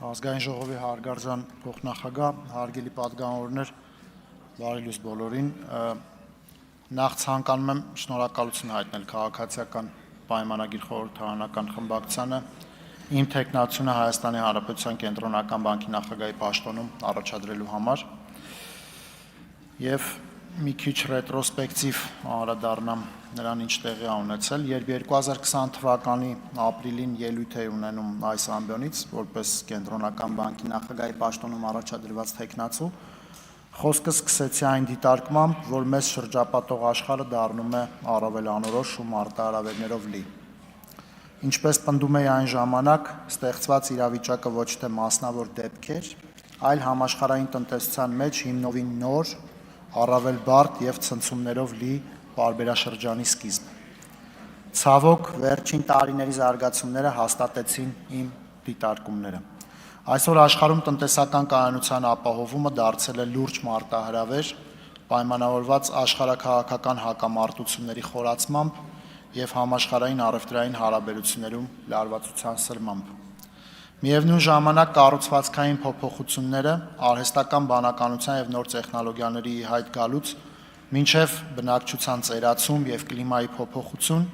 Ազգային ժողովի հարգարժան փոխնախագահ, հարգելի պատգամավորներ, բարի լույս բոլորին։ Նախ ցանկանում եմ շնորհակալություն հայտնել քաղաքացիական պայմանագիր խորհրդարանական խմբակցությանը իմ թեկնածությունը Հայաստանի Հանրապետության Կենտրոնական բանկի նախագահի պաշտոնում առաջադրելու համար եւ մի քիչ ռետրոսպեկտիվ անդրադառնամ նրան, ինչ տեղի ա ունեցել, երբ 2020 թվականի ապրիլին ելույթ է ունենում այս ամբիոնից, որպես Կենտրոնական բանկի նախագահի պաշտոնում առաջադրված թեկնածու, խոսքը սկսեցի այն դիտարկմամբ, որ մեզ շրջապատող աշխարհը դառնում է առավել անորոշ ու մարտահրավերներով լի։ Ինչպես պնդում էի այն ժամանակ, ստեղծված իրավիճակը ոչ թե մասնավոր դեպք էր, այլ համաշխարհային տնտեսության մեջ հիմնովին նոր, առավել բարդ եւ ցնցումներով լի պարբերաշրջանի սկիզբ։ Ցավոք, վերջին տարիների զարգացումները հաստատեցին իմ դիտարկումները։ Այսօր աշխարհում տնտեսական կայունության ապահովումը դարձել է լուրջ մարտահրավեր, պայմանավորված աշխարհաքաղաքական հակամարտությունների խորացմամբ եւ համաշխարհային առևտրային հարաբերություններում լարվածության սրմամբ։ Միևնույն ժամանակ կառուցվածքային փոփոխությունները, արհեստական բանականության եւ նոր տեխնոլոգիաների հայտ գալուց մինչև բնակչության ծերացում եւ կլիմայի փոփոխություն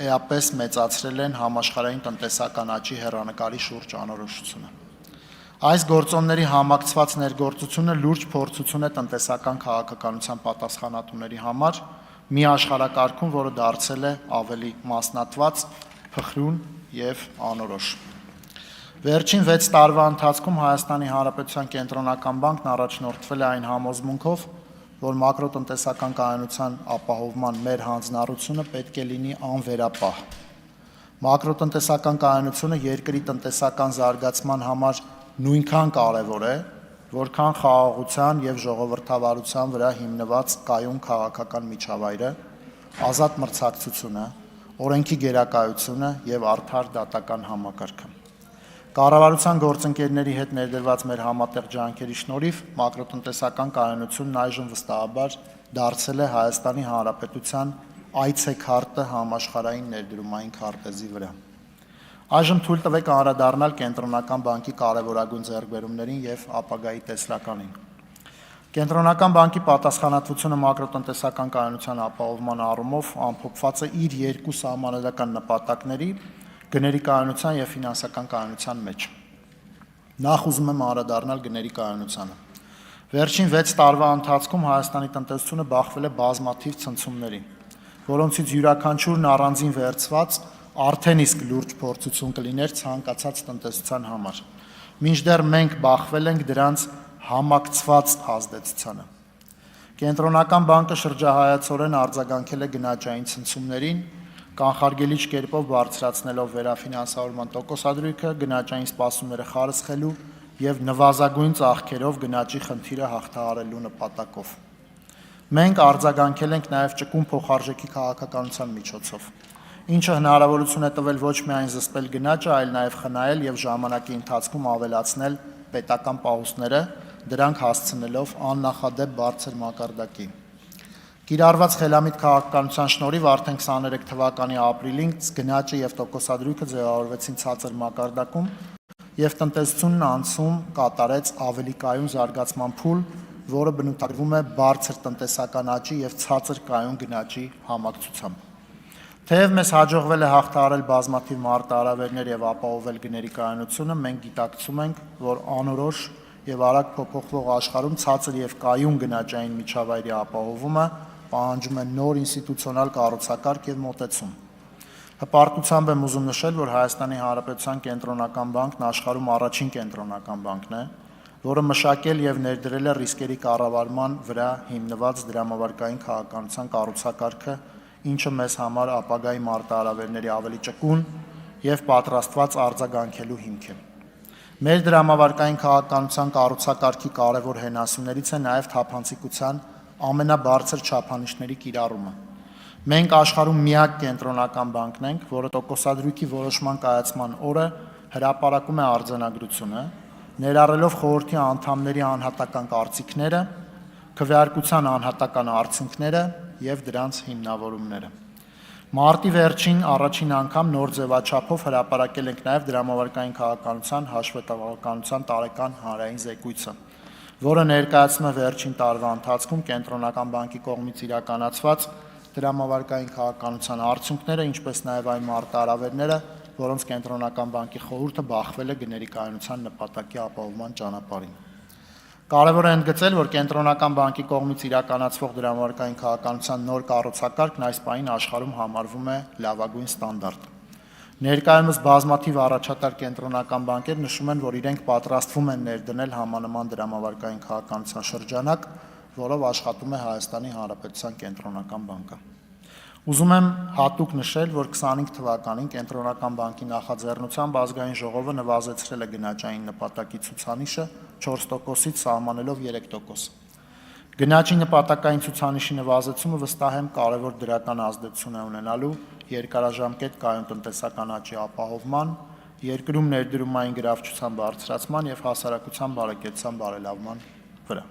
էապես մեծացրել են համաշխարհային տնտեսական աճի հեռանկարի շուրջ անորոշությունը։ Այս գործոնների համակցված ներգործությունը լուրջ փորձություն է տնտեսական քաղաքականության պատասխանատուների համար մի աշխարհակարգում, որը դարձել է ավելի մասնատված, փխրուն եւ անորոշ։ Վերջին 6 տարվա ընթացքում Հայաստանի Հանրապետության Կենտրոնական բանկն առաջնորդվել է այն համոզմունքով, որ մակրոտնտեսական կայունության ապահովման մեր հանձնառությունը պետք է լինի անվերապահ։ Մակրոտնտեսական կայունությունը երկրի տնտեսական զարգացման համար նույնքան կարևոր է, որքան խաղաղության եւ ժողովրդավարության վրա հիմնված կայուն քաղաքական միջավայրը, ազատ մրցակցությունը, օրենքի գերակայությունը եւ արդար դատական համակարգը։ Կառավարության գործընկերների հետ ներդրված մեր համատեղ ջանքերի շնորհիվ մակրոտնտեսական կայունությունն այժմ վստահաբար դարձել է Հայաստանի Հանրապետության այցեքարտը համաշխարհային ներդրումային քարտեզի վրա։ Այժմ թույլ տվեք անդրադառնալ Կենտրոնական բանկի կարևորագույն ձեռքբերումներին եւ ապագայի տեսլականին։ Կենտրոնական բանկի պատասխանատվությունը մակրոտնտեսական կայունության ապահովման առումով ամփոփված է իր երկու սահմանադրական նպատակների՝ գների կայունության եւ ֆինանսական կայունության մեջ։ Նախ ուզում եմ անդրադառնալ գների կայունությանը։ Վերջին 6 տարվա ընթացքում Հայաստանի տնտեսությունը բախվել է բազմաթիվ ցնցումների, որոնցից յուրաքանչյուրն առանձին վերցված արդեն իսկ լուրջ փորձություն կլիներ ցանկացած տնտեսության համար։ Մինչդեռ մենք բախվել ենք դրանց համակցված ազդեցությանը։ Կենտրոնական բանկը շրջահայացորեն արձագանքել է գնաճային ցնցումներին, կանխարգելիչ կերպով բարձրացնելով վերաֆինանսավորման տոկոսադրույքը, գնաճային սպասումները խարսխելու եւ նվազագույն ծախքերով գնաճի խնդիրը հաղթահարելու նպատակով։ Մենք արձագանքել ենք նաեւ ճկուն փոխարժեքի քաղաքականության միջոցով, ինչը հնարավորություն է տվել ոչ միայն զսպել գնաճը, այլ նաեւ խնայել եւ ժամանակի ընթացքում ավելացնել պետական պահուստները, դրանք հասցնելով աննախադեպ բարձր մակարդակի։ Կիրառված խելամիտ քաղաքականության շնորհիվ արդեն 23 թվականի ապրիլին գնաճը եւ տոկոսադրույքը ձևավորվեցին ցածր մակարդակում եւ տնտեսությունն անցում կատարեց ավելի կայուն զարգացման փուլ, որը բնութագրվում է բարձր տնտեսական աճի եւ ցածր կայուն գնաճի համակցությամբ։ Թեև մեզ հաջողվել է հաղթահարել բազմաթիվ մարտահրավերներ եւ ապահովել գների կայունությունը, մենք գիտակցում ենք, որ անորոշ եւ արագ փոփոխվող աշխարհում ցածր եւ կայուն գնաճային միջավայրի ապահովումը պահանջում է նոր ինստիտուցիոնալ կառուցակարգ եւ մոտեցում։ Հպարտությամբ եմ ուզում նշել, որ Հայաստանի Հանրապետության Կենտրոնական բանկն աշխարհում առաջին կենտրոնական բանկն է, որը մշակել եւ ներդրել է ռիսկերի կառավարման վրա հիմնված դրամավարկային քաղաքականության կառուցակարգը, ինչը մեզ համար ապագայի մարտահրավերների ավելի ճկուն եւ պատրաստված արձագանքելու հիմք է։ Մեր դրամավարկային քաղաքականության կառուցակարգի կարևոր հենասյուներից է նաեւ թափանցիկության ամենաբարձր չափանիշների կիրառումը։ Մենք աշխարհում միակ կենտրոնական բանկն ենք, որը տոկոսադրույքի որոշման կայացման օրը հրապարակում է արձանագրությունը, ներառելով խորհրդի անդամների անհատական կարծիքները, քվեարկության անհատական արդյունքները եւ դրանց հիմնավորումները։ Մարտի վերջին առաջին անգամ նոր ձևաչափով հրապարակել ենք նաև դրամավարկային քաղաքականության հաշվետվականության տարեկան հանրային զեկույցը, որը ներկայացնում է վերջին տարվա ընթացքում Կենտրոնական բանկի կողմից իրականացված դրամավարկային քաղաքականության արդյունքները, ինչպես նաև այն մարտահրավերները, որոնց Կենտրոնական բանկի խորհուրդը բախվել է գների կայունության նպատակի ապահովման ճանապարհին։ Կարևոր է ընդգծել, որ Կենտրոնական բանկի կողմից իրականացվող դրամավարկային քաղաքականության նոր կառուցակարգն այս պահին աշխարհում համարվում է լավագույն ստանդարտ։ Ներկայումս բազմաթիվ առաջատար կենտրոնական բանկեր նշում են, որ իրենք պատրաստվում են ներդնել համանման դրամավարկային քաղաքականության շրջանակ, որով աշխատում է Հայաստանի Հանրապետության Կենտրոնական բանկը։ Ուզում եմ հատուկ նշել, որ 25 թվականին Կենտրոնական բանկի նախաձեռնությամբ ազգային ժողովը նվազեցրել է գնաճային նպատակի ցուցանիշը 4%-ից սահմանելով 3%։ Գնաճի նպատակային ցուցանիշի նվազեցումը վստահ եմ կարևոր դրական ազդեցություն է ունենալու երկարաժամկետ կայուն տնտեսական աճի ապահովման, երկրում ներդրումային գրավչության բարձրացման եւ հասարակության բարեկեցության բարելավման վրա։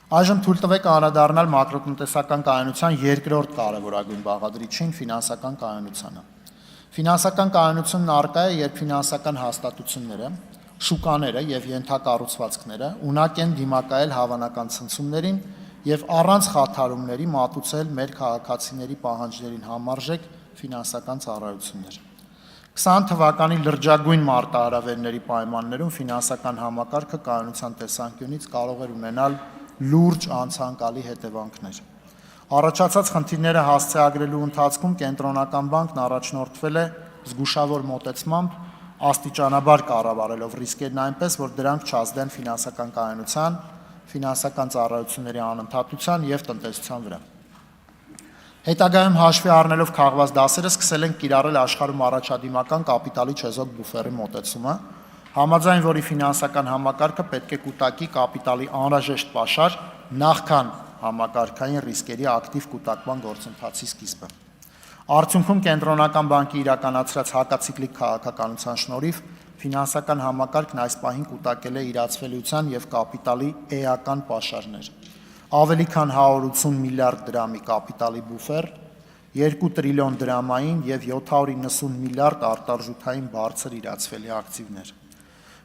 Այժմ թույլ տվեք անդրադառնալ մակրոտնտեսական կայունության երկրորդ կարևորագույն բաղադրիչին՝ ֆինանսական կայունությանը։ Ֆինանսական կայունությունն առկա է, երբ ֆինանսական հաստատությունները, շուկաները եւ ենթակառուցվածքները ունակ են դիմակայել հավանական ցնցումներին եւ առանց խաթարումների մատուցել մեր քաղաքացիների պահանջներին համարժեք ֆինանսական ծառայություններ։ 20 թվականի լրջագույն մարտահրավերների պայմաններում ֆինանսական համակարգը կայունության տեսանկյունից կարող էր ունենալ լուրջ անցանկալի հետևանքներ։ Առաջացած խնդիրները հասցեագրելու ընթացքում Կենտրոնական բանկն առաջնորդվել է զգուշավոր մոտեցմամբ, աստիճանաբար կառավարելով ռիսկերն այնպես, որ դրանք չազդեն ֆինանսական կայունության, ֆինանսական ծառայությունների անընդհատության եւ տնտեսության վրա։ Հետագայում հաշվի առնելով քաղված դասերը սկսել ենք կիրառել աշխարհում առաջադիմական կապիտալի չեզոք բուֆերի մոտեցումը, համաձայն որի ֆինանսական համակարգը պետք է կուտակի կապիտալի անհրաժեշտ պաշար նախքան համակարգային ռիսկերի ակտիվ կուտակման գործընթացի սկիզբը։ Արդյունքում Կենտրոնական բանկի իրականացրած հակացիկլիկ քաղաքականության շնորհիվ ֆինանսական համակարգն այս պահին կուտակել է իրացվելիության եւ կապիտալի էական պաշարներ։ Ավելի քան 180 միլիարդ դրամի կապիտալի բուֆեր, 2 տրիլիոն դրամային եւ 790 միլիարդ արտարժութային բարձր իրացվելի ակտիվներ։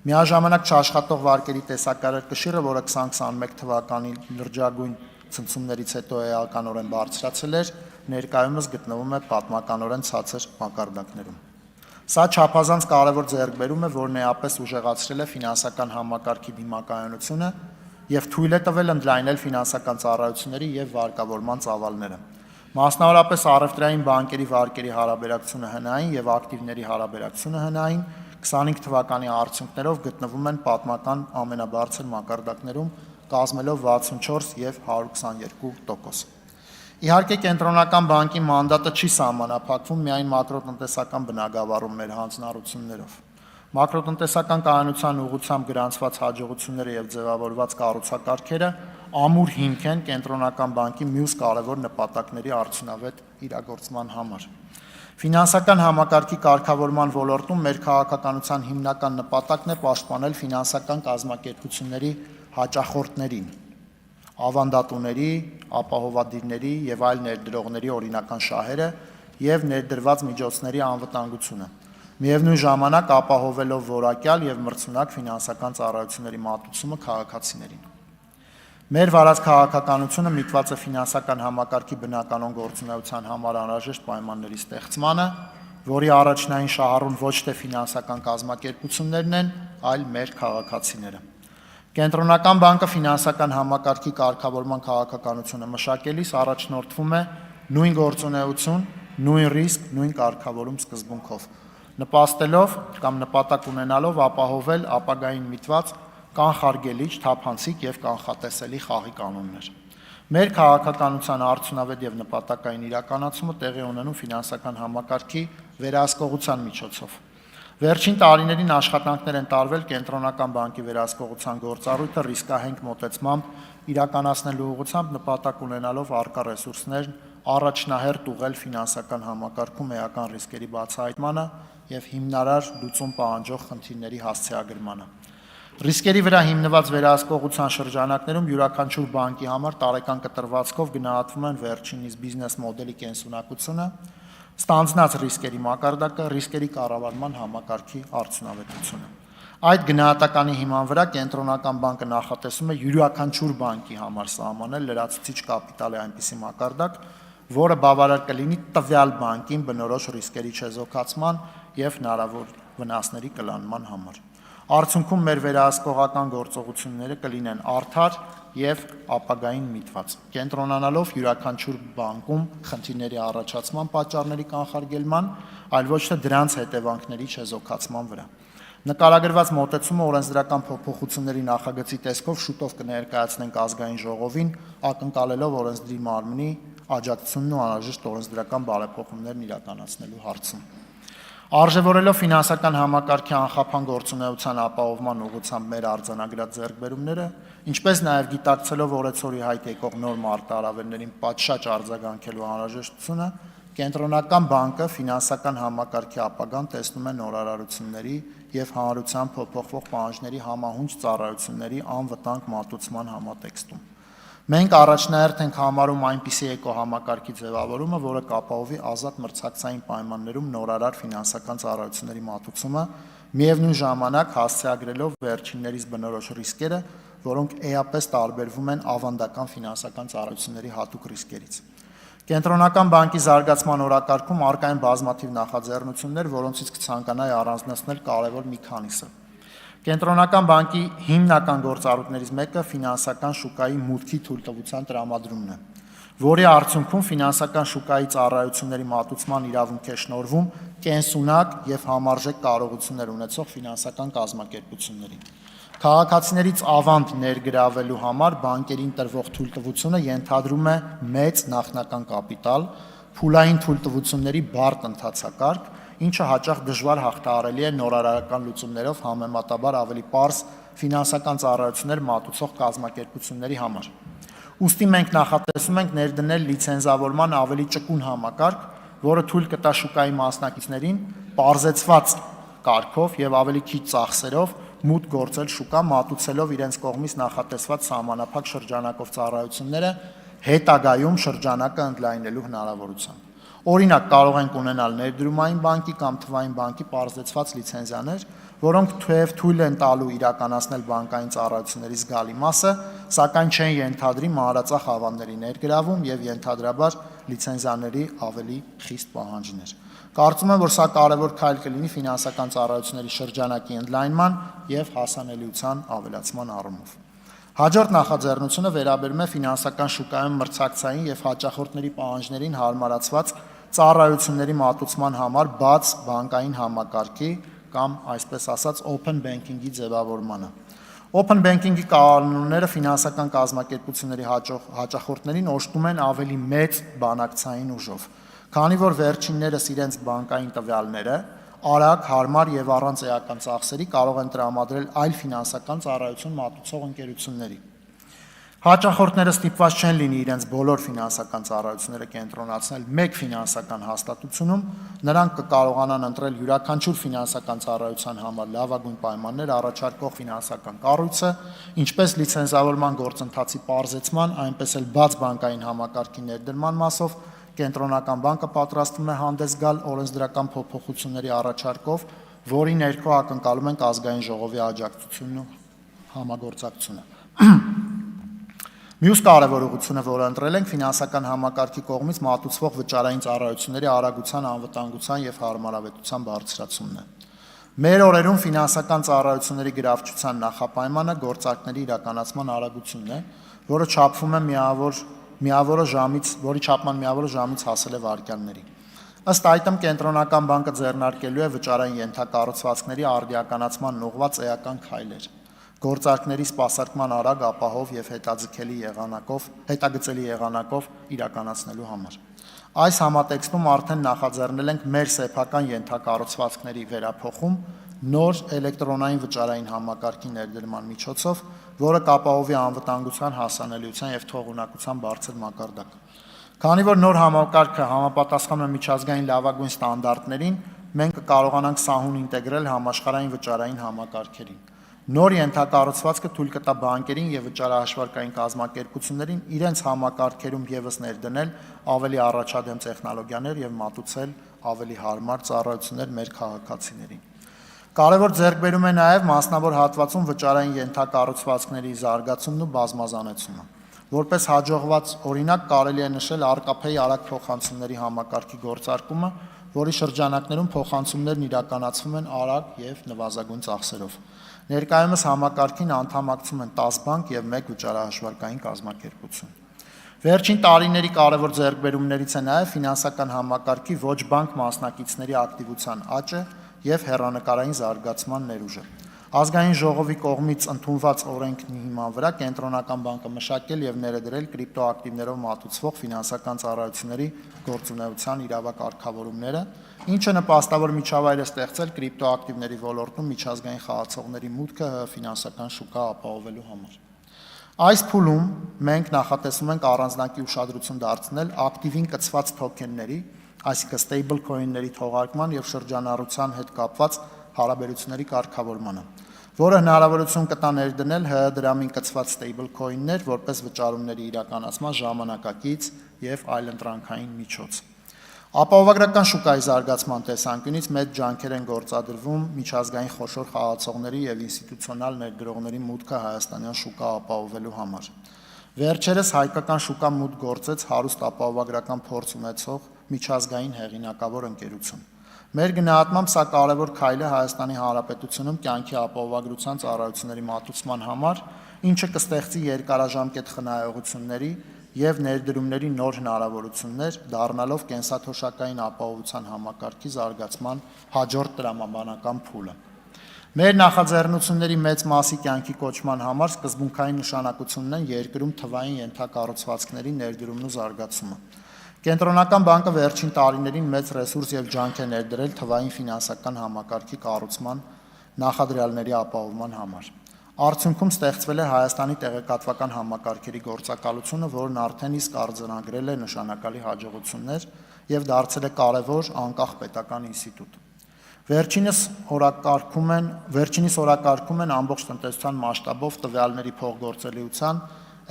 Միաժամանակ չաշխատող վարկերի տեսակարգկշիռը, որը 2021 թվականի լրջագույն ցնցումներից հետո էականորեն բարձրացել էր, ներկայումս գտնվում է պատմականորեն ցածր մակարդակներում։ Սա չափազանց կարևոր ձեռքբերում է, որն էապես ուժեղացրել է ֆինանսական համակարգի դիմակայունությունը եւ թույլ է տվել ընդլայնել ֆինանսական ծառայությունների եւ վարկավորման ծավալները։ Մասնավորապես առևտրային բանկերի վարկերի հարաբերակցությունը հնային եւ ակտիվների հարաբերակցությունը հնային 25 թվականի արդյունքներով գտնվում են պատմական ամենաբարձր մակարդակներում, կազմելով 64 եւ 122%։ Իհարկե Կենտրոնական բանկի մանդատը չի սահմանափակվում միայն մակրոտնտեսական բնագավառում մեր հանձնառություններով։ Մակրոտնտեսական կայունության ուղղությամբ գրանցված հաջողությունները եւ ձևավորված կառուցակարգերը ամուր հիմք են Կենտրոնական բանկի մյուս կարևոր նպատակների արդյունավետ իրագործման համար։ Ֆինանսական համակարգի կարգավորման ոլորտում մեր քաղաքականության հիմնական նպատակն է պաշտպանել ֆինանսական կազմակերպությունների հաճախորդներին, ավանդատուների, ապահովադիրների եւ այլ ներդրողների օրինական շահերը եւ ներդրված միջոցների անվտանգությունը, միևնույն ժամանակ ապահովելով որակյալ եւ մրցունակ ֆինանսական ծառայությունների մատուցումը քաղաքացիներին։ Մեր վարած քաղաքականությունը միտված է ֆինանսական համակարգի բնականոն գործունեության համար անհրաժեշտ պայմանների ստեղծմանը, որի առաջնային շահառուն ոչ թե ֆինանսական կազմակերպություններն են, այլ մեր քաղաքացիները։ Կենտրոնական բանկը ֆինանսական համակարգի կարգավորման քաղաքականությունը մշակելիս առաջնորդվում է նույն գործունեություն, նույն ռիսկ, նույն կարգավորում սկզբունքով, նպաստելով կամ նպատակ ունենալով ապահովել ապագային միտված կանխարգելիչ, թափանցիկ եւ կանխատեսելի խաղի կանոններ։ Մեր քաղաքականության արդյունավետ եւ նպատակային իրականացումը տեղի ունենում ֆինանսական համակարգի վերահսկողության միջոցով։ Վերջին տարիներին աշխատանքներ են տարվել Կենտրոնական բանկի վերահսկողության գործառույթը ռիսկահենք մոտեցմամբ իրականացնելու ուղղությամբ նպատակ ունենալով առկա ռեսուրսներն առաջնահերթ ուղղել ֆինանսական համակարգում էական ռիսկերի բացահայտմանը եւ հիմնարար լուծում պահանջող խնդիրների հասցեագրմանը։ Ռիսկերի վրա հիմնված վերահսկողության շրջանակներում յուրաքանչյուր բանկի համար տարեկան կտրվածքով գնահատվում են վերջինիս բիզնես մոդելի կենսունակությունը, ստանձնած ռիսկերի մակարդակը, ռիսկերի կառավարման համակարգի արդյունավետությունը։ Այդ գնահատականի հիման վրա կենտրոնական բանկը նախատեսում է յուրաքանչյուր բանկի համար սահմանել լրացուցիչ կապիտալի այնպիսի մակարդակ, որը բավարար կլինի տվյալ բանկին բնորոշ ռիսկերի չեզոքացման եւ հնարավոր վնասների կլանման համար։ Արդյունքում մեր վերահսկողական գործողությունները կլինեն արդար եւ ապագային միտված, կենտրոնանալով յուրաքանչյուր բանկում խնդիրների առաջացման պատճառների կանխարգելման, այլ ոչ թե դրանց հետևանքների չեզոքացման վրա։ Նկարագրված մոտեցումը օրենսդրական փոփոխությունների նախագծի տեսքով շուտով կներկայացնենք ազգային ժողովին, ակնկալելով օրենսդրի մարմնի աջակցությունն ու անհրաժեշտ օրենսդրական բարեփոխումներն իրականացնելու հարցում։ Արժևորելով ֆինանսական համակարգի անխափան գործունեության ապահովման ուղղությամբ մեր արձանագրած ձեռքբերումները, ինչպես նաև գիտակցելով օրեցօրի հայտ եկող նոր մարտահրավերներին պատշաճ արձագանքելու անհրաժեշտությունը, Կենտրոնական բանկը ֆինանսական համակարգի ապագան տեսնում է նորարարությունների և հանրության փոփոխվող պահանջների համահունչ ծառայությունների անվտանգ մատուցման համատեքստում։ Մենք առաջնահերթ ենք համարում այնպիսի էկոհամակարգի ձևավորումը, որը կապահովի ազատ մրցակցային պայմաններում նորարար ֆինանսական ծառայությունների մատուցումը, միևնույն ժամանակ հասցեագրելով վերջիններից բնորոշ ռիսկերը, որոնք էապես տարբերվում են ավանդական ֆինանսական ծառայությունների հատուկ ռիսկերից։ Կենտրոնական բանկի զարգացման օրակարգում առկա են բազմաթիվ նախաձեռնություններ, որոնցից կցանկանայի առանձնացնել կարևոր մի քանիսը։ Կենտրոնական բանկի հիմնական գործառույթներից մեկը ֆինանսական շուկայի մուտքի թույլտվության տրամադրումն է, որի արդյունքում ֆինանսական շուկայի ծառայությունների մատուցման իրավունք է շնորհվում կենսունակ և համարժեք կարողություններ ունեցող ֆինանսական կազմակերպություններին։ Քաղաքացիներից ավանդ ներգրավելու համար բանկերին տրվող թույլտվությունը ենթադրում է մեծ նախնական կապիտալ, փուլային թույլտվությունների բարդ ընթացակարգ, ինչը հաճախ դժվար հաղթահարելի է նորարարական լուծումներով համեմատաբար ավելի պարզ ֆինանսական ծառայություններ մատուցող կազմակերպությունների համար։ Ուստի մենք նախատեսում ենք ներդնել լիցենզավորման ավելի ճկուն համակարգ, որը թույլ կտա շուկայի մասնակիցներին պարզեցված կարգով և ավելի քիչ ծախսերով մուտք գործել շուկա, մատուցելով իրենց կողմից նախատեսված սահմանափակ շրջանակով ծառայությունները հետագայում շրջանակը ընդլայնելու հնարավորությամբ։ Օրինակ, կարող ենք ունենալ ներդրումային բանկի կամ թվային բանկի պարզեցված լիցենզիաներ, որոնք թեև թույլ են տալու իրականացնել բանկային ծառայությունների զգալի մասը, սակայն չեն ենթադրի մանրածախ ավանդների ներգրավում և ենթադրաբար լիցենզիաների ավելի խիստ պահանջներ։ Կարծում եմ, որ սա կարևոր քայլ կլինի ֆինանսական ծառայությունների շրջանակի ընդլայնման և հասանելիության ավելացման առումով։ Հաջորդ նախաձեռնությունը վերաբերում է ֆինանսական շուկայում մրցակցային և հաճախորդների պահանջներին հարմարացված ծառայությունների մատուցման համար բաց բանկային համակարգի կամ այսպես ասած open banking-ի ձևավորմանը։ Open banking-ի կանոնները ֆինանսական կազմակերպությունների հաճախորդներին օժտում են ավելի մեծ բանակցային ուժով, քանի որ վերջիններս իրենց բանկային տվյալները արագ, հարմար և առանց էական ծախսերի կարող են տրամադրել այլ ֆինանսական ծառայություն մատուցող ընկերությունների։ Հաճախորդները ստիպված չեն լինի իրենց բոլոր ֆինանսական ծառայությունները կենտրոնացնել մեկ ֆինանսական հաստատությունում, նրանք կկարողանան ընտրել յուրաքանչյուր ֆինանսական ծառայության համար լավագույն պայմաններ առաջարկող ֆինանսական կառույցը, ինչպես լիցենզավորման գործընթացի պարզեցման, այնպես էլ բաց բանկային համակարգի ներդրման մասով Կենտրոնական բանկը պատրաստվում է հանդես գալ օրենսդրական փոփոխությունների առաջարկով, որի ներքո ակնկալում ենք ազգային ժողովի աջակցությունն ու համագործակցությունը։ Մյուս կարևոր ուղղությունը, որը ընտրել ենք, ֆինանսական համակարգի կողմից մատուցվող վճարային ծառայությունների արագության, անվտանգության և հարմարավետության բարձրացումն է։ Մեր օրերում ֆինանսական ծառայությունների գրավչության նախապայմանը գործարքների իրականացման արագությունն է, որը չափվում է որի չափման միավորը ժամից հասել է վայրկյանների։ Ըստ այդմ Կենտրոնական բանկը ձեռնարկելու է վճարային ենթակառուցվածքների արդիականացման ուղղված էական քայլեր, գործարքների սպասարկման արագ, ապահով և հետագծելի եղանակով իրականացնելու համար։ Այս համատեքստում արդեն նախաձեռնել ենք մեր սեփական ենթակառուցվածքների վերափոխում նոր էլեկտրոնային վճարային համակարգի ներդրման միջոցով, որը կապահովի անվտանգության, հասանելիության և թողունակության բարձր մակարդակ։ Քանի որ նոր համակարգը համապատասխանում է միջազգային լավագույն ստանդարտներին, մենք կկարողանանք սահուն ինտեգրել համաշխարհային վճարային համակարգերին։ Նոր ենթակառուցվածքը թույլ կտա բանկերին եւ վճարահաշվարկային կազմակերպություններին իրենց համակարգերում եւս ներդնել ավելի առաջադեմ տեխնոլոգիաներ եւ մատուցել ավելի հարմար ծառայություններ մեր քաղաքացիներին։ Կարևոր ձեռքբերում է նաեւ մասնավոր հատվածում վճարային ենթակառուցվածքների զարգացումն ու բազմազանությունը։ Որպես հաջողված օրինակ կարելի է նշել Arcapay արագ փոխանցումների համակարգի գործարկումը, որի շրջանակներում փոխանցումներն իրականացվում են արագ եւ նվազագույն ծախսերով։ Ներկայումս համակարգին անդամակցում են 10 բանկ եւ 1 վճարահաշվարկային կազմակերպություն։ Վերջին տարիների կարևոր ձեռքբերումներից է նաեւ ֆինանսական համակարգի ոչ բանկ մասնակիցների ակտիվության աճը եւ հեռանկարային զարգացման ներուժը։ Ազգային ժողովի կողմից ընդունված օրենքի հիման վրա Կենտրոնական բանկը մշակել եւ ներդրել կրիպտոակտիվներով մատուցվող ֆինանսական ծառայությունների գործունեության իրավակարգավորումները, ինչը նպաստավոր միջավայր է ստեղծել կրիպտոակտիվների ոլորտում միջազգային խաղացողների մուտքը ֆինանսական շուկա ապահովելու համար։ Այս փուլում մենք նախատեսում ենք առանձնակի ուշադրություն դարձնել ակտիվին կցված թոքենների, այսինքն stable coin-ների թողարկման եւ շրջանառության հետ կապված հարաբերությունների կարգավորմանը, որը հնարավորություն կտա ներդնել ՀՀ դրամին կցված stable coin-ներ որպես վճարումների իրականացման ժամանակակից եւ այլընտրանքային միջոց։ Ապահովագրական շուկայի զարգացման տեսանկյունից մեծ ջանքեր են գործադրվում միջազգային խոշոր խաղացողների եւ ինստիտուցիոնալ ներդրողների մուտքը հայաստանյան շուկա ապահովելու համար։ Վերջերս հայկական շուկա մուտք գործեց հարուստ ապահովագրական փորձ ունեցող միջազգային հեղինակավոր ընկերություն։ Մեր գնահատմամբ սա կարևոր քայլ է Հայաստանի Հանրապետությունում կյանքի ապահովագրության ծառայությունների մատուցման համար, ինչը կստեղծի երկարաժամկետ խնայողությունների եւ ներդրումների նոր հնարավորություններ, դառնալով կենսաթոշակային ապահովության համակարգի զարգացման հաջորդ տրամաբանական փուլը։ Մեր նախաձեռնությունների մեծ մասի կյանքի կոչման համար սկզբունքային նշանակություն ունեն երկրում թվային ենթակառուցվածքների ներդրումն ու զարգացումը։ Կենտրոնական բանկը վերջին տարիներին մեծ ռեսուրս եւ ջանք է ներդրել թվային ֆինանսական համակարգի կառուցման նախադրյալների ապահովման համար։ Արդյունքում ստեղծվել է Հայաստանի տեղեկատվական համակարգերի գործակալությունը, որն արդեն իսկ արձանագրել է նշանակալի հաջողություններ եւ դարձել է կարևոր անկախ պետական ինստիտուտ։ Վերջինիս օրակարգում են ամբողջ տնտեսության մասշտաբով տվյալների փոխգործելիության,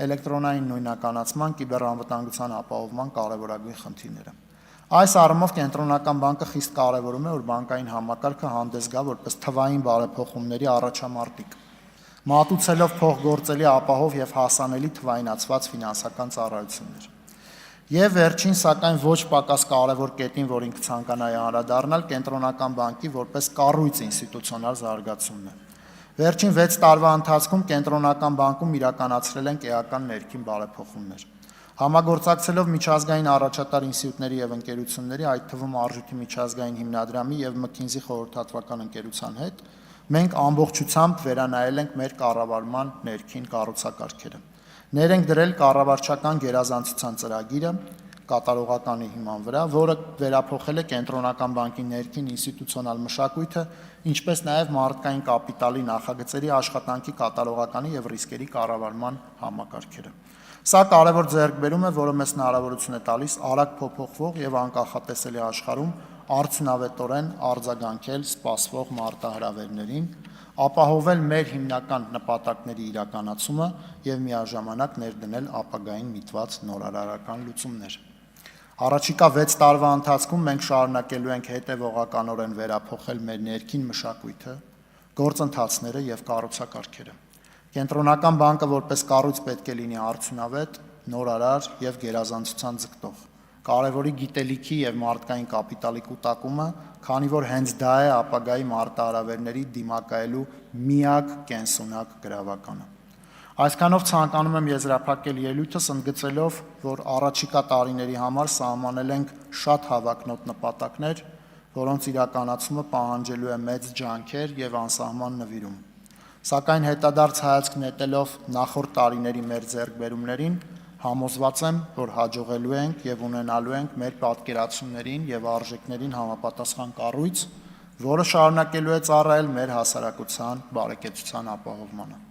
էլեկտրոնային նույնականացման, կիբեռանվտանգության ապահովման կարևորագույն խնդիրները։ Այս առումով Կենտրոնական բանկը խիստ կարևորում է, որ բանկային համակարգը հանդես գա որպես թվային բարեփոխումների առաջամարտիկ, մատուցելով փոխգործելի ապահով եւ հասանելի թվայնացված ֆինանսական ծառայություններ։ Եվ վերջին, սակայն ոչ պակաս կարևոր կետին, որին կցանկանայի անդրադառնալ, Կենտրոնական բանկի որպես կառույց ինստիտուցիոնալ զարգացումն է։ Վերջին 6 տարվա ընթացքում Կենտրոնական բանկում իրականացրել են էական ներքին բարեփոխումներ։ Համագործակցելով միջազգային առաջատար ինստիտուտների եւ ընկերությունների, այդ թվում Արժույթի միջազգային հիմնադրամի եւ McKinsey խորհրդատվական ընկերության հետ, մենք ամբողջությամբ վերանայել ենք մեր կառավարման ներքին կառուցակարգերը։ Ներենք դրել կառավարչական գերազանցության ծրագիրը կատարողականի հիման վրա, որը վերափոխել է Կենտրոնական բանկի ներքին ինստիտուցիոնալ մշակույթը, ինչպես նաև մարդկային կապիտալի նախագծերի աշխատանքի կատարողականի եւ ռիսկերի կառավարման համակարգերը։ Սա կարևոր ձեռքբերում է, որը մեզ հնարավորություն է տալիս արագ փոփոխվող եւ անկախատեսելի աշխարհում արդյունավետորեն արձագանքել սպասվող մարտահրավերներին, ապահովել մեր հիմնական նպատակների իրականացումը եւ միաժամանակ ներդնել ապագային միտված նորարարական լուծումներ։ Առաջիկա 6 տարվա ընթացքում մենք շարունակելու ենք հետևողականորեն վերափոխել մեր ներքին մշակույթը, գործընթացները եւ կառուցակարգերը։ Կենտրոնական բանկը որպես կառույց պետք է լինի արդյունավետ, նորարար եւ գերազանցության ձգտող, կարևորի գիտելիքի եւ մարդկային կապիտալի կուտակումը, քանի որ հենց դա է ապագայի մարտահրավերների դիմակայելու միակ կենսունակ գրավականը։ Այսքանով ցանկանում եմ եզրափակել ելույթս ընդգծելով, որ առաջիկա տարիների համար սահմանել ենք շատ հավակնոտ նպատակներ, որոնց իրականացումը պահանջելու է մեծ ջանքեր եւ անսահման նվիրում։ Սակայն հետադարձ հայացք նետելով նախորդ տարիների մեր ձեռքբերումներին, համոզված եմ, որ հաջողելու ենք եւ ունենալու ենք մեր պատկերացումներին եւ արժեքներին համապատասխան կառույց, որը շարունակելու է ծառայել մեր հասարակության բարեկեցության ապահովմանը։